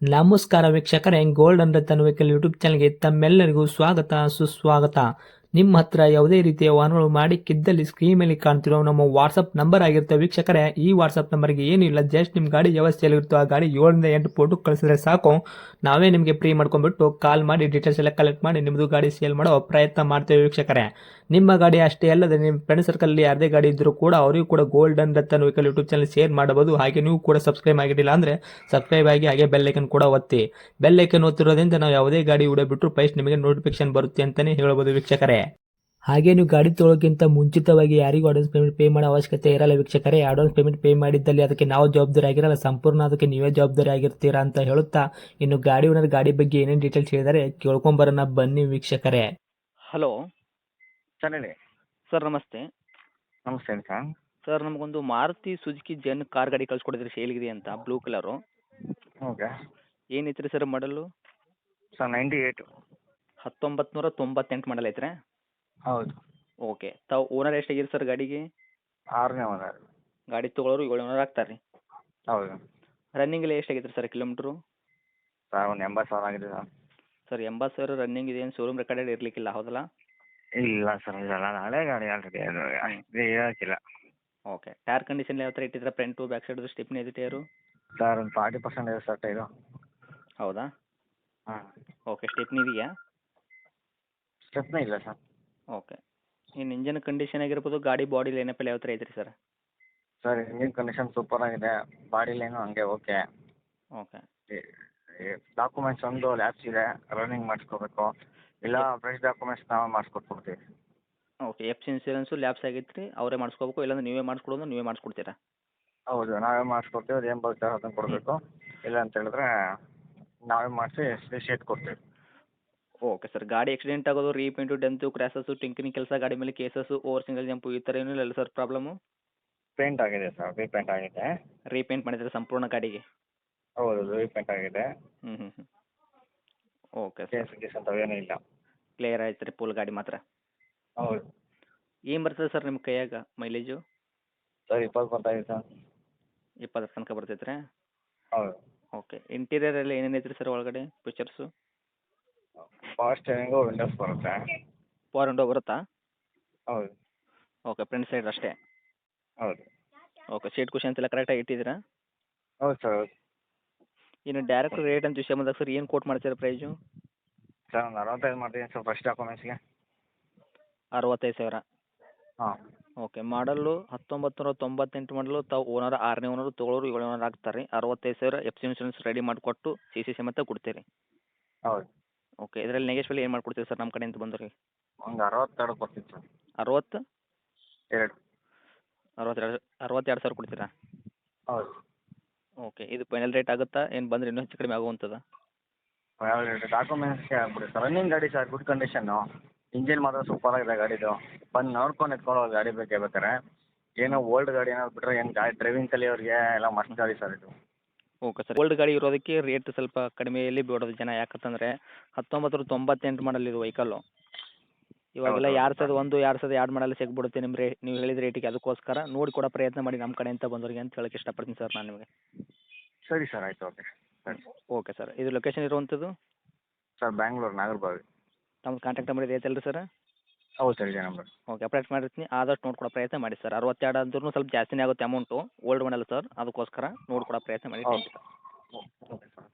ನಮಸ್ಕಾರ ವೀಕ್ಷಕರೇ, golden Ratan vehicle YouTube ಚಾನಲ್ಗೆ ತಮ್ಮೆಲ್ಲರಿಗೂ ಸ್ವಾಗತ ಸುಸ್ವಾಗತ. ನಿಮ್ಮ ಹತ್ರ ಯಾವುದೇ ರೀತಿಯ ವಾಹನಗಳು ಮಾಡಿಕ್ಕಿದ್ದಲ್ಲಿ ಸ್ಕ್ರೀನ್ ಮೇಲೆ ಕಾಣ್ತಿರೋ ನಮ್ಮ ವಾಟ್ಸಪ್ ನಂಬರ್ ಆಗಿರುತ್ತೆ ವೀಕ್ಷಕರೇ. ಈ ವಾಟ್ಸಪ್ ನಂಬರ್ಗೆ ಏನಿಲ್ಲ, ಜಸ್ಟ್ ನಿಮ್ಮ ಗಾಡಿ ವ್ಯವಸ್ಥೆಯಲ್ಲಿರುತ್ತೋ ಆ ಗಾಡಿ 7 ರಿಂದ 8 ಫೋಟೋ ಕಳಿಸಿದ್ರೆ ಸಾಕು, ನಾವೇ ನಿಮಗೆ ಫ್ರೀ ಮಾಡ್ಕೊಂಡ್ಬಿಟ್ಟು ಕಾಲ್ ಮಾಡಿ ಡೀಟೇಲ್ಸ್ ಎಲ್ಲ ಕಲೆಕ್ಟ್ ಮಾಡಿ ನಿಮ್ಮದು ಗಾಡಿ ಸೇಲ್ ಮಾಡೋ ಪ್ರಯತ್ನ ಮಾಡ್ತೇವೆ ವೀಕ್ಷಕರೇ. ನಿಮ್ಮ ಗಾಡಿ ಅಷ್ಟೇ ಅಲ್ಲದೆ ನಿಮ್ಮ ಫ್ರೆಂಡ್ ಸರ್ಕಲ್ ಯಾರದೇ ಗಾಡಿ ಇದ್ದರೂ ಕೂಡ ಅವರಿಗೂ ಕೂಡ golden Ratan vehicle YouTube channel share ಮಾಡಬಹುದು. ಹಾಗೆ ನೀವು ಕೂಡ ಸಬ್ಸ್ಕ್ರೈಬ್ ಆಗಿರಲಿಲ್ಲ ಅಂದರೆ ಸಬ್ಸ್ಕ್ರೈಬ್ ಆಗಿ ಹಾಗೆ ಬೆಲ್ ಐಕನ್ ಕೂಡ ಒತ್ತಿ. ಬೆಲ್ ಐಕನ್ ಒತ್ತಿರೋದ್ರಿಂದ ನಾವು ಯಾವುದೇ ಗಾಡಿ ವಿಡಿಯೋ ಬಿಟ್ಟರು ಫಸ್ಟ್ ನಿಮಗೆ ನೋಟಿಫಿಕೇಶನ್ ಬರುತ್ತೆ ಅಂತಾನೆ ಹೇಳ್ಬೋದು ವೀಕ್ಷಕರೇ. ಹಾಗೆ ನೀವು ಗಾಡಿ ತೊಳೋಕ್ಕಿಂತ ಮುಂಚಿತವಾಗಿ ಯಾರಿಗೂ ಅಡ್ವಾನ್ಸ್ ಪೇಮೆಂಟ್ ಪೇ ಮಾಡೋ ಅವಶ್ಯಕತೆ ಇರಲ್ಲ ವೀಕ್ಷಕರೇ. ಅಡ್ವಾನ್ಸ್ ಪೇಮೆಂಟ್ ಪೇ ಮಾಡಿದ್ದಲ್ಲಿ ಅದಕ್ಕೆ ನಾವು ಜವಾಬ್ದಾರಿ ಆಗಿರಲ್ಲ, ಸಂಪೂರ್ಣ ಅದಕ್ಕೆ ನೀವೇ ಜವಾಬ್ದಾರಿ ಆಗಿರ್ತೀರಾ ಅಂತ ಹೇಳುತ್ತಾ, ಇನ್ನು ಗಾಡಿ ಓನರ್ ಗಾಡಿ ಬಗ್ಗೆ ಏನೇನು ಡೀಟೇಲ್ಸ್ ಹೇಳಿದರೆ ಕೇಳ್ಕೊಂಬರೋಣ ಬನ್ನಿ ವೀಕ್ಷಕರೇ. ಹಲೋ ಸರ್ ಹೇಳಿ. ಸರ್, ನಮಸ್ತೆ. ನಮಸ್ತೆ ಸರ್. ಸರ್, ನಮಗೊಂದು ಮಾರುತಿ ಸುಜುಕಿ ಜೆನ್ ಕಾರ್ ಗಾಡಿ ಕಳ್ಸಿಕೊಡಿದ್ರಿ ಸೇಲ್ಗಿದೆ ಅಂತ, ಬ್ಲೂ ಕಲರು. ಓಕೆ ಏನೈತ್ರಿ ಸರ್ ಮಾಡಲು? ಸರ್ 98. 1998 ಮಾಡಲ್ ಐತ್ರಿ? ಹೌದು. ಓಕೆ. ತಾವು ಓನರ್ ಎಷ್ಟಾಗಿರಿ ಸರ್ ಗಾಡಿಗೆ? 6ನೇ ಓನರ್. ಗಾಡಿ ತೊಗೊಳೋರು 700 ಆಗ್ತಾರೆ ರೀ. ಹೌದು ರನ್ನಿಂಗ್ ಎಲ್ಲ ಎಷ್ಟಾಗೈತೆ ಸರ್ ಕಿಲೋಮೀಟ್ರು? ಸರ್ ಒಂದು 80,000 ಆಗಿದೆ ಸರ್. ಸರ್ 80,000 ರನ್ನಿಂಗ್ ಇದೆ, ಏನು ಶೋರೂಮ್ ರೆಕಾರ್ಡೆಡ್ ಇರಲಿಕ್ಕಿಲ್ಲ, ಹೌದಲ್ಲ? ಇಲ್ಲ ಸರ್, ಇದೆಲ್ಲ ಹಳೆ ಗಾಡಿ ಆಲ್ರೆಡಿ, ಅದು ಇದು ಹೇಳಕ್ಕಿಲ್ಲ. ಓಕೆ. ಟೈರ್ ಕಂಡೀಷನ್ ಯಾವ ಥರ ಇಟ್ಟಿದ್ರೆ? ಫ್ರಂಟು ಬ್ಯಾಕ್ ಸೈಡ್ ಸ್ಟಿಪ್ನಿ ಇದೆ ಟೈರು? ಸರ್ ಒಂದು 40% ಇದೆ ಸರ್ ಟೈರು. ಹೌದಾ? ಹಾಂ. ಓಕೆ. ಸ್ಟಿಪ್ನಿ ಇದೆಯಾ? ಸ್ಟೆಪ್ನೇ ಇಲ್ಲ ಸರ್. ಓಕೆ. ಇನ್ನು ಇಂಜನ್ ಕಂಡೀಷನ್ ಆಗಿರ್ಬೋದು, ಗಾಡಿ ಬಾಡಿ ಲೈನಪ್ ಎಲ್ಲ ಯಾವ ಥರ ಐತ್ರಿ sir? Sir engine condition super ಆಗಿದೆ, ಬಾಡಿ ಲೈನು ಹಂಗೆ ಓಕೆ. ಓಕೆ. ಡಾಕ್ಯುಮೆಂಟ್ಸ್ ಒಂದು ಲ್ಯಾಬ್ಸ್ ಇದೆ, ರನ್ನಿಂಗ್ ಮಾಡಿಸ್ಕೋಬೇಕು, ಇಲ್ಲ ಫ್ರೆಶ್ ಡಾಕ್ಯುಮೆಂಟ್ಸ್ ನಾವೇ ಮಾಡಿಸ್ಕೊಟ್ಬಿಡ್ತೀವಿ. Okay. F C insurance lapse ಆಗೈತೆ ರೀ, ಅವರೇ ಮಾಡಿಸ್ಕೋಬೇಕು, ಇಲ್ಲಾಂದ್ರೆ ನೀವೇ ಮಾಡಿಸ್ಕೊಡೋದು ನೀವೇ ಮಾಡಿಸ್ಕೊಡ್ತೀರಾ? ಹೌದು, ನಾವೇ ಮಾಡಿಸ್ಕೊಡ್ತೀವಿ. ಅದು ಏನು ಬರುತ್ತೆ ಅದನ್ನು ಕೊಡಬೇಕು, ಇಲ್ಲ ಅಂತ ಹೇಳಿದ್ರೆ ನಾವೇ ಮಾಡಿಸಿ ಶೇಟ್ ಕೊಡ್ತೀವಿ. Okay sir. ಗಾಡಿ ಆಕ್ಸಿಡೆಂಟ್ ಆಗೋದು, ರೀಪೇಂಟು, ಡೆಂತು, ಕ್ರ್ಯಾಸಸ್ಸು, ಟಿಂಕರಿಂಗ್ ಕೆಲಸ, ಗಾಡಿ ಮೇಲೆ ಕೇಸಸ್ಸು, ಓವರ್ ಸಿಂಗಲ್ ಜಂಪು ಈ ಥರ ಏನೂ ಇಲ್ಲ ಸರ್ ಪ್ರಾಬ್ಲಮ್ಮು? ಪೇಂಟ್ ಆಗಿದೆ ಸರ್, ರೀಪೇಂಟ್ ಆಗಿದೆ. ರೀಪೇಂಟ್ ಮಾಡಿದ್ರೆ ಸಂಪೂರ್ಣ ಗಾಡಿಗೆ? ಹೌದು, ರೀಪೇಂಟ್ ಆಗಿದೆ. ಹ್ಞೂ. Okay sir. ಕೇಸ್ ಗೀಸ್ ಅಂತವೇನೂ ಇಲ್ಲ. ಕ್ಲಿಯರ್ ಆಯ್ತು ರೀ ಫುಲ್ ಗಾಡಿ ಮಾತ್ರ? ಹೌದು ಏನು ಬರ್ತದೆ ಸರ್ ನಿಮ್ಮ ಕೈಯಾಗ ಮೈಲೇಜು? ಸರ್ 20 ಬರ್ತಾಯಿದೆ ಸರ್. 20 ತನಕ ಬರ್ತೈತೆ ರೀ? ಹೌದು. ಓಕೆ. ಇಂಟೀರಿಯರ್ ಎಲ್ಲ ಏನೇನು ಐತ್ರಿ ಸರ್ ಒಳಗಡೆ ಫೀಚರ್ಸು? ಪವರ್ ಸ್ಟೇರಿಂಗು, ವಿಂಡೋಸ್ ಬರುತ್ತೆ. ಪವರ್ ವಿಂಡೋ ಬರುತ್ತಾ? ಹೌದು. ಓಕೆ. ಫ್ರಂಟ್ ಸೈಡ್ ಅಷ್ಟೇ? ಹೌದು. ಓಕೆ. ಸೀಟ್ ಕುಷನ್ಸ್ ಎಲ್ಲ ಕರೆಕ್ಟಾಗಿ ಇಟ್ಟಿದ್ದೀರಾ? ಹೌದು ಸರ್, ಹೌದು. ಇನ್ನು ಡೈರೆಕ್ಟ್ ರೇಟ್ ಅಂತ ವಿಷಯ ಬಂದಾಗ ಸರ್ ಏನು ಕೋಟ್ ಮಾಡ್ತೀರಾ ಪ್ರೈಸು? ಸರ್ ಒಂದು 65 ಮಾಡ್ತೀನಿ ಸರ್ ಫಸ್ಟ್ ಡಾಕ್ಯುಮೆಂಟ್ಸ್ಗೆ. 65,000? ಹಾಂ. ಓಕೆ. ಮಾಡಲ್ಲು 1998 ಮಾಡಲು, ತಾವು ಓನರ್ 6ನೇ ಓನರು, ತೊಗೊಳೋರು 700 ಆಗ್ತಾರೆ. 65,000 ಎಫ್ ಸಿ ಇನ್ಶೂರೆನ್ಸ್ ರೆಡಿ ಮಾಡಿಕೊಟ್ಟು ಸಿ ಸಿ ಸಮೇತ ಕೊಡ್ತೀರಿ? ಹೌದು. ಓಕೆ. ಇದರಲ್ಲಿ ನೆಗೆಶ್ವಲ್ ಏನು ಮಾಡ್ಕೊಡ್ತೀವಿ ಸರ್ ನಮ್ಮ ಕಡೆಯಿಂದ ಬಂದವ್ರಿಗೆ? ಒಂದು 62 ಕೊಡ್ತೀನಿ ಸರ್. 60? 2. 62,000 ಕೊಡ್ತೀರಾ? ಹೌದು. ಓಕೆ. ಇದು ಫೈನಲ್ ರೇಟ್ ಆಗುತ್ತಾ, ಏನು ಬಂದರೆ ಇನ್ನೂ ಹೆಚ್ಚು ಕಡಿಮೆ ಆಗುವಂಥದ್ದು? ಡಾಕ್ಯುಮೆಂಟ್ಸ್ಗೆ ಆಗ್ಬಿಡಿ ಸರ್. ರನ್ನಿಂಗ್ ಗಾಡಿ ಸರ್, ಗುಡ್ ಕಂಡೀಷನ್ನು. ಇಂಜಿನ್ ಮಾತ್ರ ಸೂಪರ್ ಆಗಿದೆ ಗಾಡಿದು. ಬಂದು ನೋಡ್ಕೊಂಡು ಎತ್ಕೊಳ್ಳೋ ಗಾಡಿ ಬೇಕೇ ಬೇಕಾರೆ. ಏನೋ ಓಲ್ಡ್ ಗಾಡಿ ಏನಾದ್ರು ಬಿಟ್ಟರೆ, ಏನು ಗಾಡಿ ಡ್ರೈವಿಂಗ್ ಕಲಿಯೋರಿಗೆ ಎಲ್ಲ ಮಸ್ತ್ ಗಾಡಿ ಸರ್ ಇದು. Okay sir. ಓಲ್ಡ್ ಗಾಡಿ ಇರೋದಕ್ಕೆ ರೇಟ್ ಸ್ವಲ್ಪ ಕಡಿಮೆಯಲ್ಲಿ ಬಿಡೋದು ಜನ, ಯಾಕಂತಂದರೆ 1998 ಮಾಡಲ್ ಇದು ವೆಹಿಕಲ್ಲು. ಇವಾಗೆಲ್ಲ ಹೌದು, ಹೌದು. 2001, 2002 ಮಾಡಲ್ ಸಿಗ್ಬಿಡುತ್ತೆ ನಿಮ್ಮ ನೀವು ಹೇಳಿದ ರೇಟಿಗೆ. ಅದಕ್ಕೋಸ್ಕರ ನೋಡಿ ಕೊಡೋ ಪ್ರಯತ್ನ ಮಾಡಿ ನಮ್ಮ ಕಡೆಯಿಂದ ಬಂದವರಿಗೆ ಅಂತ ಹೇಳಕ್ಕೆ ಇಷ್ಟಪಡ್ತೀನಿ ಸರ್ ನಾನು ನಿಮಗೆ. ಸರಿ ಸರ್, ಆಯಿತು. ಓಕೆ ಸರಿ. Okay sir. ಇದು ಲೊಕೇಶನ್ ಇರುವಂಥದ್ದು? ಸರ್ ಬ್ಯಾಂಗ್ಳೂರು, ನಾಗರಬಾವಿ. ತಮ್ಮ ಕಾಂಟ್ಯಾಕ್ಟ್ ನಂಬರ್ ಇದೆ ಐತಲ್ರಿ ಸರ್? ಹೌದು ಸರ್, ಇದೆ ನಂಬರ್. ಓಕೆ. ಅಪ್ಡೇಟ್ ಮಾಡಿರ್ತೀನಿ, ಆದಷ್ಟು ನೋಡ್ಕೊಡೋ ಪ್ರಯತ್ನ ಮಾಡಿ ಸರ್. 62 ಅಂದ್ರೂ ಸ್ವಲ್ಪ ಜಾಸ್ತಿನೇ ಆಗುತ್ತೆ ಅಮೌಂಟು, ಓಲ್ಡ್ ಮಾಡಲ್ ಸರ್, ಅದಕ್ಕೋಸ್ಕರ ನೋಡ್ಕೊಡೋ ಪ್ರಯತ್ನ ಮಾಡಿ. ಹೌದು. Okay sir.